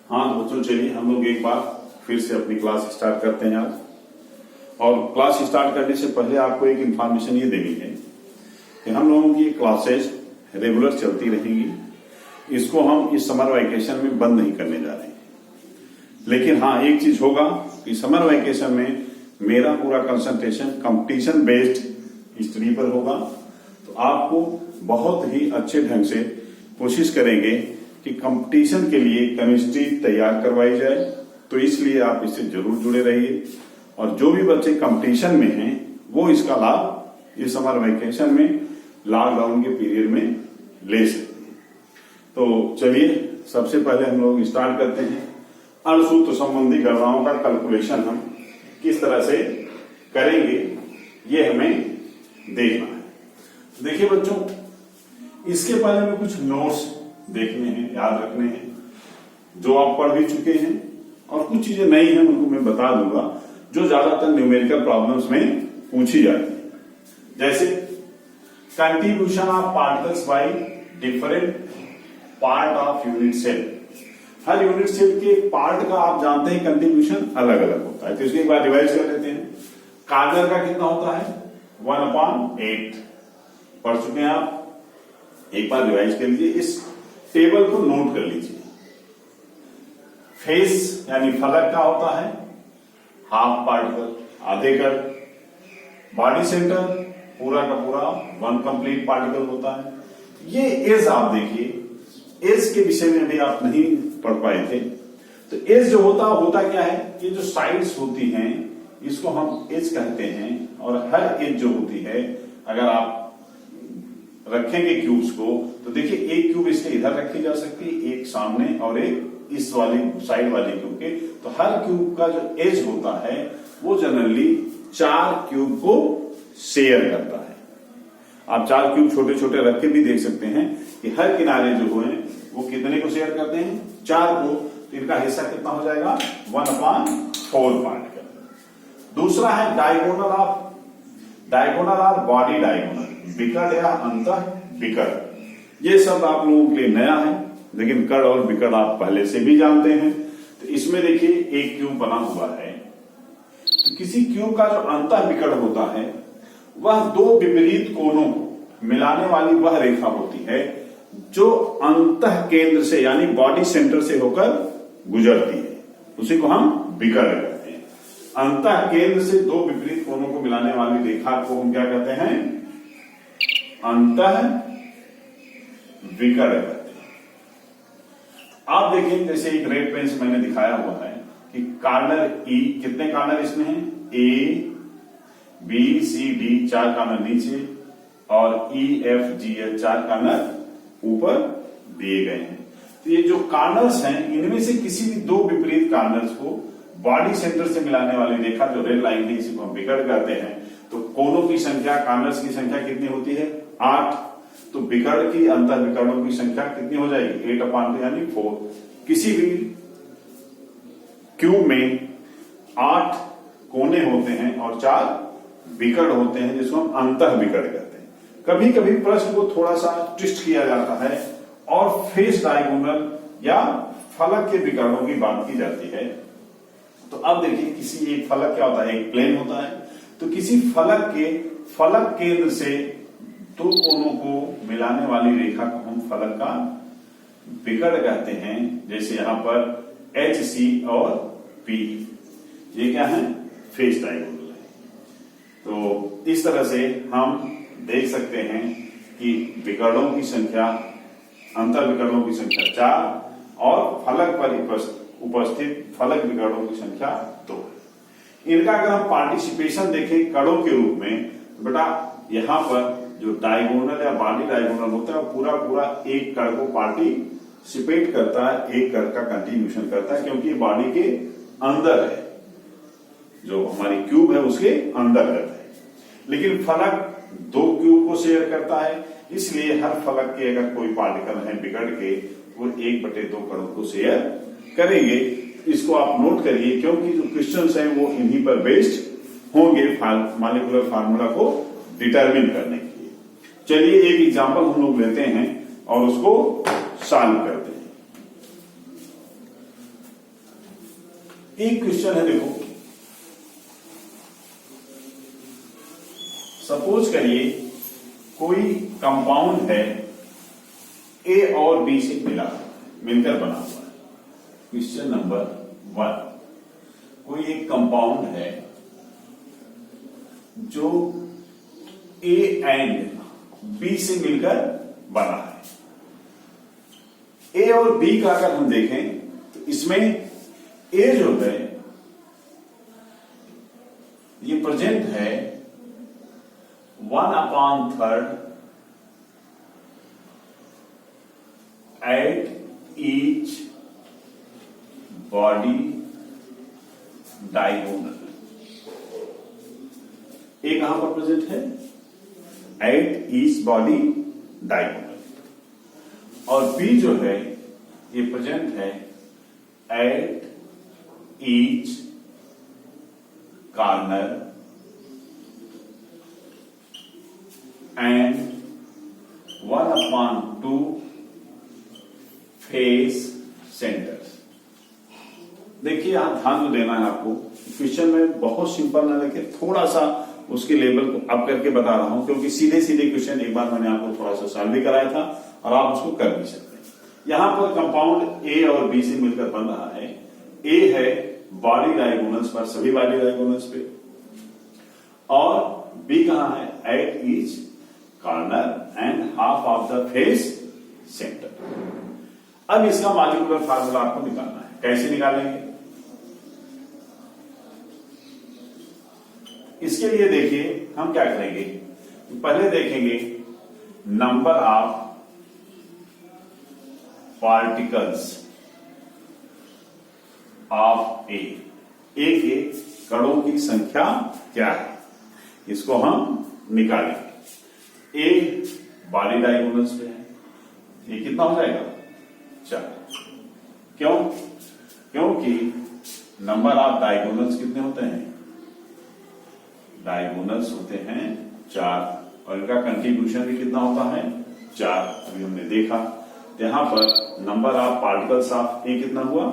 हाँ तो बच्चों चलिए हम लोग एक बार फिर से अपनी क्लास स्टार्ट करते हैं आज। और क्लास स्टार्ट करने से पहले आपको एक इन्फॉर्मेशन ये देनी है कि हम लोगों की क्लासेस रेगुलर चलती रहेंगी। इसको हम इस समर वैकेशन में बंद नहीं करने जा रहे हैं। लेकिन हाँ एक चीज होगा कि समर वैकेशन में मेरा पूरा कंसंट्रेशन कंपटीशन बेस्ड स्टडी पर होगा। तो आपको बहुत ही अच्छे ढंग से कोशिश करेंगे कि कंपटीशन के लिए केमिस्ट्री तैयार करवाई जाए। तो इसलिए आप इससे जरूर जुड़े रहिए और जो भी बच्चे कंपटीशन में हैं वो इसका लाभ इस समर वैकेशन में लॉकडाउन के पीरियड में ले सकते हैं। तो चलिए सबसे पहले हम लोग स्टार्ट करते हैं। अणुसूत्र संबंधी गणनाओं का कैलकुलेशन हम किस तरह से करेंगे ये हमें देखना है। देखिए बच्चों, इसके पहले में कुछ नोट्स देखने हैं, याद रखने हैं जो आप पढ़ भी चुके हैं, और कुछ चीजें नई हैं उनको मैं बता दूंगा जो ज्यादातर न्यूमेरिकल प्रॉब्लम्स में पूछी जाती है। जैसे contribution of particles by different part of unit cell. हर यूनिट सेल के पार्ट का आप जानते हैं कंट्रीब्यूशन अलग अलग होता है। तो इसको एक बार रिवाइज कर लेते हैं। कार्बन का कितना होता है 1/8 पढ़ चुके हैं आप, एक बार रिवाइज कर लीजिए, इस टेबल को नोट कर लीजिए। फेस यानी फलक का होता है हाफ पार्टिकल, आधे कण। बॉडी सेंटर पूरा का पूरा 1 कंप्लीट पार्टिकल होता है। ये एज आप देखिए, एज के विषय में भी आप नहीं पढ़ पाए थे। तो एज जो होता क्या है, ये जो साइड्स होती हैं इसको हम एज कहते हैं। और हर एज जो होती है, अगर आप रखेंगे क्यूब्स को तो देखिए एक क्यूब इसके इधर रखी जा सकती है, एक सामने और एक इस वाली साइड वाले क्यूब के। तो हर क्यूब का जो एज होता है वो जनरली 4 क्यूब को शेयर करता है। आप 4 क्यूब छोटे छोटे रख के भी देख सकते हैं कि हर किनारे जो हुए वो कितने को शेयर करते हैं, 4 को। तो इनका हिस्सा कितना हो जाएगा 1/4 पार्टिकल। दूसरा है डायगोनल ऑफ बॉडी डायगोनल, विकर्ण या अंतः विकर्ण। ये सब आप लोगों के लिए नया है, लेकिन कर्ण और विकर्ण आप पहले से भी जानते हैं। तो इसमें देखिए एक क्यूब बना हुआ है। तो किसी क्यूब का जो अंतः विकर्ण होता है वह 2 विपरीत कोणों को मिलाने वाली वह रेखा होती है जो अंतः केंद्र से यानी बॉडी सेंटर से होकर गुजरती है। उसी को हम विकर्ण कहते हैं। अंतः केंद्र से 2 विपरीत कोणों को मिलाने वाली रेखा को हम क्या कहते हैं, अंतः विकर्ण कहते हैं। आप देखिए जैसे एक रेड पेन से मैंने दिखाया हुआ है कि कार्नर ई, कितने कार्नर इसमें हैं, A B C D 4 corner नीचे और E F G H 4 corner ऊपर दिए गए हैं। तो ये जो कार्नर्स हैं इनमें से किसी भी 2 विपरीत कार्नर्स को बॉडी सेंटर से मिलाने वाली रेखा जो रेड लाइन है इसी को हम विकर्ण कहते हैं। तो कोणों की संख्या, कार्नर्स की संख्या कितनी होती है 8। तो विकर्ण की अंतः विकर्णों की संख्या कितनी हो जाएगी 8/2 यानी 4। किसी भी क्यूब में 8 कोने होते हैं और 4 विकर्ण होते हैं जिसको हम अंतः विकर्ण कहते हैं। कभी कभी प्रश्न को थोड़ा सा ट्विस्ट किया जाता है और फेस डायगोनल या फलक के विकर्णों की बात की जाती है। तो अब देखिए किसी एक फलक क्या होता है, एक प्लेन होता है। तो किसी फलक के फलक केंद्र से 2 कोनों को मिलाने वाली रेखा को हम फलक का विकर्ण कहते हैं। जैसे यहां पर एच सी और पी, ये क्या है, फेस डायगोनल है। तो इस तरह से हम देख सकते हैं कि विकर्णों की संख्या, अंतर विकर्णों की संख्या 4 और फलक पर उपस्थित फलक विकर्णों की संख्या 2 है। इनका अगर हम पार्टिसिपेशन देखें कणों के रूप में, तो बेटा यहां पर जो डायगोनल या बॉडी डायगोनल होता है पूरा पूरा एक कण को पार्टिसिपेट करता है, एक कण का कंट्रीब्यूशन करता है, क्योंकि बॉडी के अंदर है, जो हमारी क्यूब है उसके अंदर रहता है। लेकिन फलक 2 क्यूब को शेयर करता है, इसलिए हर फलक के अगर कोई पार्टिकल है बिगड़ के वो 1/2 कणों को शेयर करेंगे। इसको आप नोट करिए क्योंकि जो क्वेश्चंस हैं वो इन्हीं पर बेस्ड होंगे मॉलिक्यूलर फार्मूला को डिटरमिन करने के लिए। चलिए एक एग्जांपल हम लोग लेते हैं और उसको सॉल्व करते हैं। एक क्वेश्चन है, देखो सपोज करिए कोई कंपाउंड है ए और बी से मिलकर बना हुआ है। क्वेश्चन नंबर 1, कोई एक कंपाउंड है जो ए एंड बी से मिलकर बना है। ए और बी का अगर हम देखें तो इसमें ए जो है ये प्रेजेंट है 1/3 एट ईच बॉडी डायगोनल। ए कहां पर प्रेजेंट है? At each body diagonal. और बी जो है ये प्रेजेंट है at each corner and 1/2 face centres. देखिए यहां ध्यान तो देना है आपको, क्वेश्चन में बहुत सिंपल ना लेके थोड़ा सा उसके लेवल को अप करके बता रहा हूं, क्योंकि सीधे सीधे क्वेश्चन एक बार मैंने आपको थोड़ा सा सॉल्व भी कराया था और आप उसको कर भी सकते हैं। यहां पर कंपाउंड ए और बी से मिलकर बन रहा है। ए है बॉडी डायगोनल्स पर, सभी बॉडी डायगोनल्स पे, और बी कहां है? At each corner and half of the face centre. अब इसका मॉलिक्यूलर फार्मूला आपको निकालना है। कैसे निकालेंगे? इसके लिए देखिए हम क्या करेंगे, पहले देखेंगे नंबर ऑफ पार्टिकल्स ऑफ ए के कणों की संख्या क्या है, इसको हम निकालेंगे। ए बॉडी डायगोनल्स पे है, ये कितना हो जाएगा? 4। क्यों? क्योंकि नंबर ऑफ डायगोनल्स कितने होते हैं? डायगोनल्स होते हैं 4, और इनका कंट्रीब्यूशन भी कितना होता है? 4। अभी हमने देखा यहां पर number of particles of A कितना हुआ?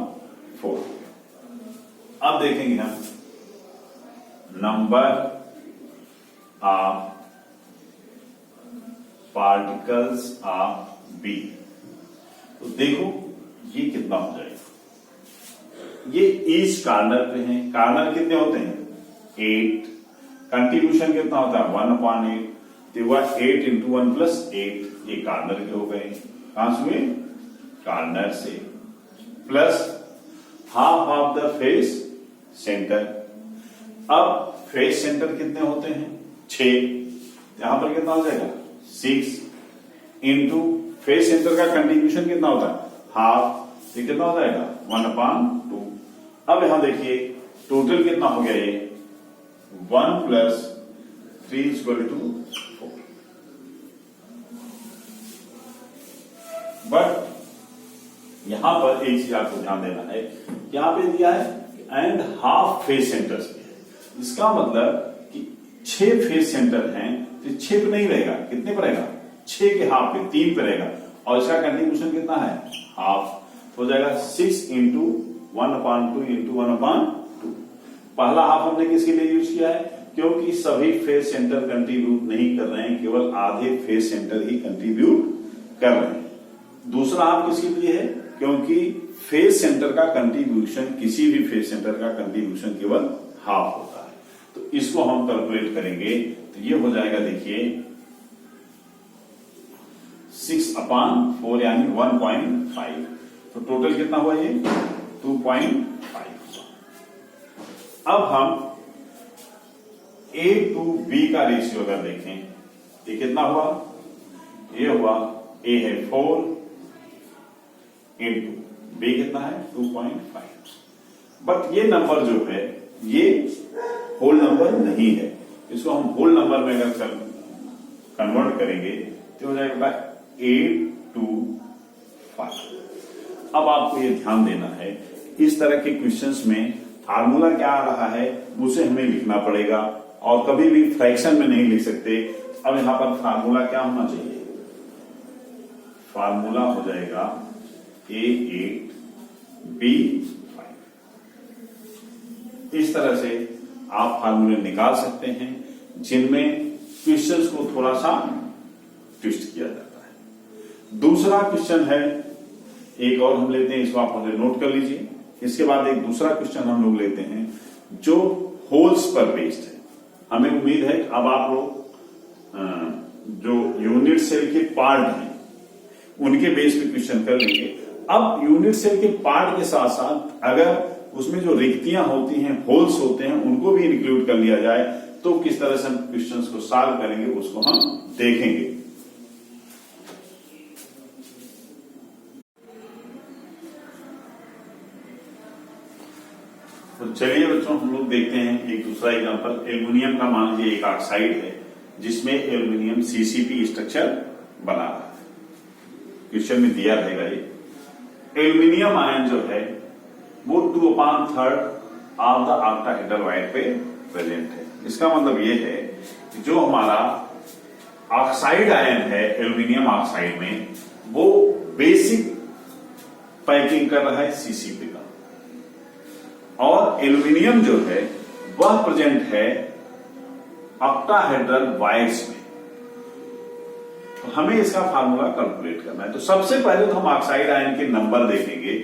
4। अब देखेंगे हम number of particles of B. तो देखो ये कितना हो जाएगा। ये ईच कॉर्नर पे है, कॉर्नर कितने होते हैं? 8। कंट्रीब्यूशन कितना होता है? 1/8। तो वह 8 × 1 + 8, ये कॉर्नर के हो गए। कहां से? कॉर्नर से, plus half of the face centre. अब फेस सेंटर कितने होते हैं? 6। यहां पर कितना हो जाएगा? 6 इंटू फेस सेंटर का कंट्रीब्यूशन कितना होता है? हाफ। ये कितना हो जाएगा? 1/2। अब यहां देखिए टोटल कितना हो गया? ये 1 + 3 = 4। बट यहां पर एक चीज आपको ध्यान देना है, यहां पे दिया है एंड हाफ फेस सेंटर्स पे है। इसका मतलब कि 6 फेस सेंटर हैं, तो 6 पे नहीं रहेगा, कितने पर रहेगा? 6 के हाफ पे 3 पे रहेगा, और इसका कंट्रीब्यूशन कितना है? हाफ। हो जाएगा 6 × 1/2 × 1/2। पहला हाफ हमने किसके लिए यूज किया है? क्योंकि सभी फेस सेंटर कंट्रीब्यूट नहीं कर रहे हैं, केवल आधे फेस सेंटर ही कंट्रीब्यूट कर रहे हैं। दूसरा हाफ किसके लिए है? क्योंकि फेस सेंटर का कंट्रीब्यूशन, किसी भी फेस सेंटर का कंट्रीब्यूशन केवल हाफ होता है। तो इसको हम कैलकुलेट करेंगे तो ये हो जाएगा, देखिए 6/4 यानी 1.5। तो टोटल कितना हुआ? ये 2.5। अब हम A to B का रेशियो अगर देखें, ये कितना हुआ? ये हुआ, A है 4 इंटू B कितना है? 2.5। बट ये नंबर जो है ये होल नंबर नहीं है। इसको हम होल नंबर में अगर कन्वर्ट करेंगे तो हो जाएगा 8 to 5। अब आपको ये ध्यान देना है, इस तरह के क्वेश्चंस में फार्मूला क्या आ रहा है उसे हमें लिखना पड़ेगा, और कभी भी फ्रैक्शन में नहीं लिख सकते। अब यहां पर फार्मूला क्या होना चाहिए? फार्मूला हो जाएगा A8 B5। इस तरह से आप फार्मूले निकाल सकते हैं जिनमें क्वेश्चंस को थोड़ा सा ट्विस्ट किया जाता है। दूसरा क्वेश्चन है, एक और हम लेते हैं, इसको आप पहले नोट कर लीजिए। इसके बाद एक दूसरा क्वेश्चन हम लोग लेते हैं जो होल्स पर बेस्ड है। हमें उम्मीद है अब आप लोग जो यूनिट सेल के पार्ट हैं उनके बेस पे क्वेश्चन कर लेंगे। अब यूनिट सेल के पार्ट के साथ साथ अगर उसमें जो रिक्तियां होती हैं, होल्स होते हैं, उनको भी इंक्लूड कर लिया जाए तो किस तरह से हम क्वेश्चंस को सॉल्व करेंगे उसको हम देखेंगे। तो चलिए बच्चों, हम लोग देखते हैं एक दूसरा एग्जांपल। एल्युमिनियम का मान लीजिए एक ऑक्साइड है जिसमें एल्युमिनियम सीसीपी स्ट्रक्चर बना रहा है। क्वेश्चन में दिया रहेगा ये एल्युमिनियम आयन जो है वो 2/3 ऑफ द ऑक्टाहेड्रल वायर पे प्रेजेंट है। इसका मतलब ये है कि जो हमारा ऑक्साइड आयन है एल्युमिनियम ऑक्साइड में वो बेसिक पैकिंग कर रहा है सीसीपी का, और एल्युमिनियम जो है वह प्रेजेंट है ऑक्टाहेड्रल वायर्स में। तो हमें इसका फार्मूला कैलकुलेट करना है। तो सबसे पहले तो हम ऑक्साइड आयन के नंबर देखेंगे।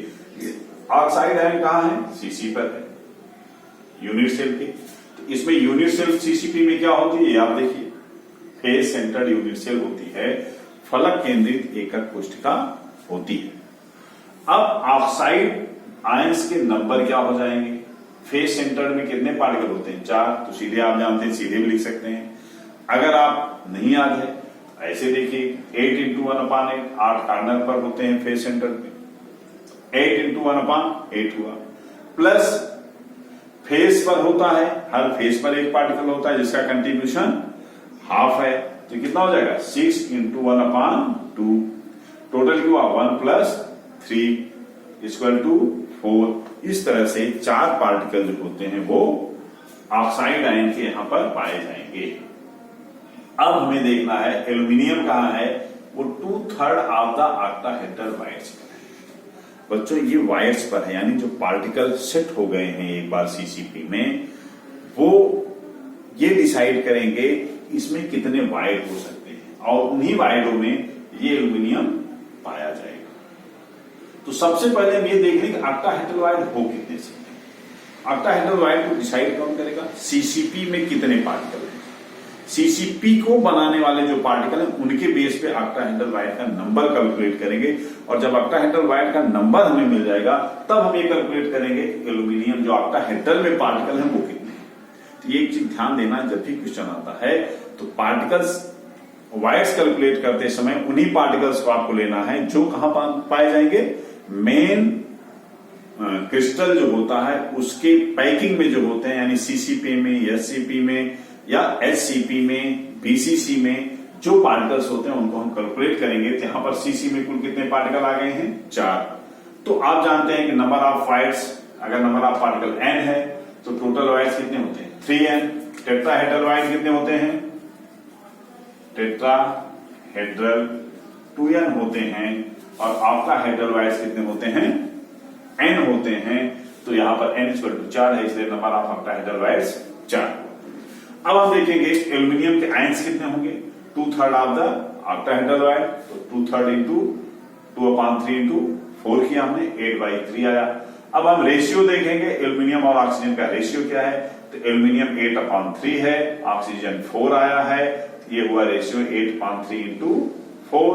ऑक्साइड आयन कहां है? सीसी पर है, यूनिट सेल के। तो इसमें यूनिट सेल सीसीपी में क्या होती है आप देखिए, फेस सेंटर्ड यूनिट सेल होती है, फलक केंद्रित एकक कोशिका होती है। अब ऑक्साइड आयंस के नंबर क्या हो जाएंगे? फेस सेंटर्ड में कितने पार्टिकल होते हैं? 4। तो सीधे आप जानते हैं, सीधे भी लिख सकते हैं। अगर आप नहीं याद है ऐसे देखिए, 8 × 1/8, 8 कार्नर पर होते हैं फेस सेंटर में, 8 × 1/8 हुआ, प्लस फेस पर होता है, हर फेस पर एक पार्टिकल होता है जिसका कंट्रीब्यूशन हाफ है। तो कितना हो जाएगा? 6 × 1/2, टोटल क्या हुआ? 1 + 3 = 4। इस तरह से 4 पार्टिकल जो होते हैं वो ऑक्साइड आयन के यहां पर पाए जाएंगे। अब हमें देखना है एल्युमिनियम कहां है, वो 2/3 ऑफ द ऑक्टाहेड्रल वायर्स पर है। बच्चों ये वायर्स पर है, यानी जो पार्टिकल सेट हो गए हैं एक बार सीसीपी में, वो ये डिसाइड करेंगे इसमें कितने वायर हो सकते हैं, और उन्हीं वायरों में ये एल्युमिनियम पाया जाएगा। तो सबसे पहले हम ये देख लें कि ऑक्टाहेड्रल वायर हो कितने सकते हैं। ऑक्टाहेड्रल वायर को डिसाइड कौन करेगा? सीसीपी में कितने पार्टिकल हैं। सीसीपी को बनाने वाले जो पार्टिकल हैं उनके बेस पे ऑक्टाहेड्रल वायर का नंबर कैलकुलेट करेंगे, और जब ऑक्टाहेड्रल वायर का नंबर हमें मिल जाएगा तब हम ये कैलकुलेट करेंगे एल्युमिनियम जो ऑक्टाहेड्रल में पार्टिकल हैं वो कितने हैं। तो ये एक चीज ध्यान देना, जब भी क्वेश्चन आता है तो पार्टिकल्स वायर्स कैलकुलेट करते समय उन्हीं पार्टिकल्स को आपको लेना है जो कहां पाए जाएंगे? मेन क्रिस्टल जो होता है उसके पैकिंग में जो होते हैं, यानी सीसीपी में, एससीपी में या एचसीपी में, बीसीसी में जो पार्टिकल्स होते हैं उनको हम कैलकुलेट करेंगे। तो यहां पर सीसी में कुल कितने पार्टिकल आ गए हैं? 4। तो आप जानते हैं कि नंबर ऑफ वायर्स, अगर नंबर ऑफ पार्टिकल n है तो टोटल वायर्स कितने होते हैं? 3n। टेट्राहेड्रल वायर कितने होते हैं? टेट्राहेड्रल 2n होते हैं, और ऑक्टाहेड्रल वायर्स कितने होते हैं? n होते हैं। तो यहां पर n = 4 है, इसलिए नंबर ऑफ ऑक्टाहेड्रल वायर्स 4। अब हम देखेंगे एल्युमिनियम के आयंस कितने होंगे? 2/3 ऑफ द ऑक्टाहेड्रल वायर, तो 2/3 × 2/3 × 4 किया हमने, 8/3 आया। अब हम रेशियो देखेंगे एल्युमिनियम और ऑक्सीजन का रेशियो क्या है। तो एल्युमिनियम 8/3 है, ऑक्सीजन 4 आया है, ये हुआ रेशियो 8/3 × 4।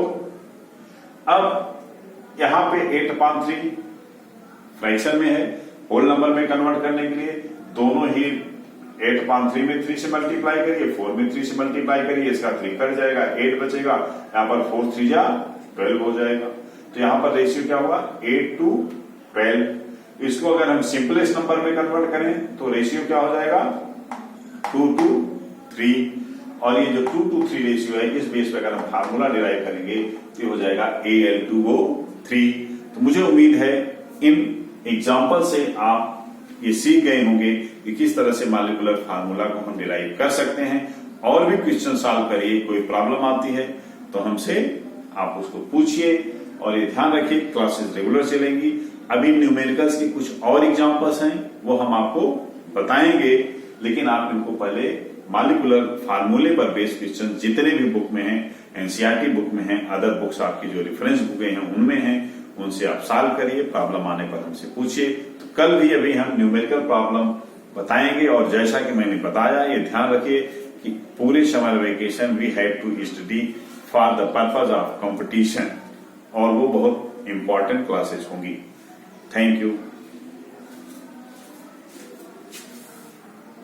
अब यहां पे 8/3 फ्रैक्शन में है, होल नंबर में कन्वर्ट करने के लिए दोनों ही 8/3 में 3 से मल्टीप्लाई करिए, 4 में 3 से मल्टीप्लाई करिए, इसका 3 कट जाएगा, 8 बचेगा, यहां पर 4 3 जा 12 हो जाएगा। तो यहां पर रेशियो क्या होगा? 8:12। इसको अगर हम सिंपलेस्ट नंबर में कन्वर्ट करें तो रेशियो क्या हो जाएगा? 2:3। और ये जो 2:3 रेशियो है, इस बेस पे अगर हम फार्मूला डिराइव करेंगे तो हो जाएगा Al2O3। तो मुझे उम्मीद है इन एग्जाम्पल से आप ये सीख गए होंगे कि किस तरह से मॉलिक्यूलर फार्मूला को हम डिराइव कर सकते हैं। और भी क्वेश्चन सॉल्व करिए, कोई प्रॉब्लम आती है तो हमसे आप उसको पूछिए, और ये ध्यान रखिए क्लासेस रेगुलर चलेंगी। अभी न्यूमेरिकल्स की कुछ और एग्जाम्पल्स हैं, वो हम आपको बताएंगे, लेकिन आप इनको पहले मॉलिक्यूलर फार्मूले पर बेस्ड क्वेश्चन जितने भी बुक में हैं, एनसीईआरटी बुक में हैं, अदर बुक्स आपकी जो रेफरेंस बुकें हैं उनमें हैं, उनसे आप सॉल्व करिए, प्रॉब्लम आने पर हमसे पूछिए। तो कल भी अभी हम न्यूमेरिकल प्रॉब्लम बताएंगे, और जैसा कि मैंने बताया, ये ध्यान रखिए कि पूरे summer vacation we have to study for the purpose of competition, और वो बहुत इंपॉर्टेंट क्लासेस होंगी। Thank you.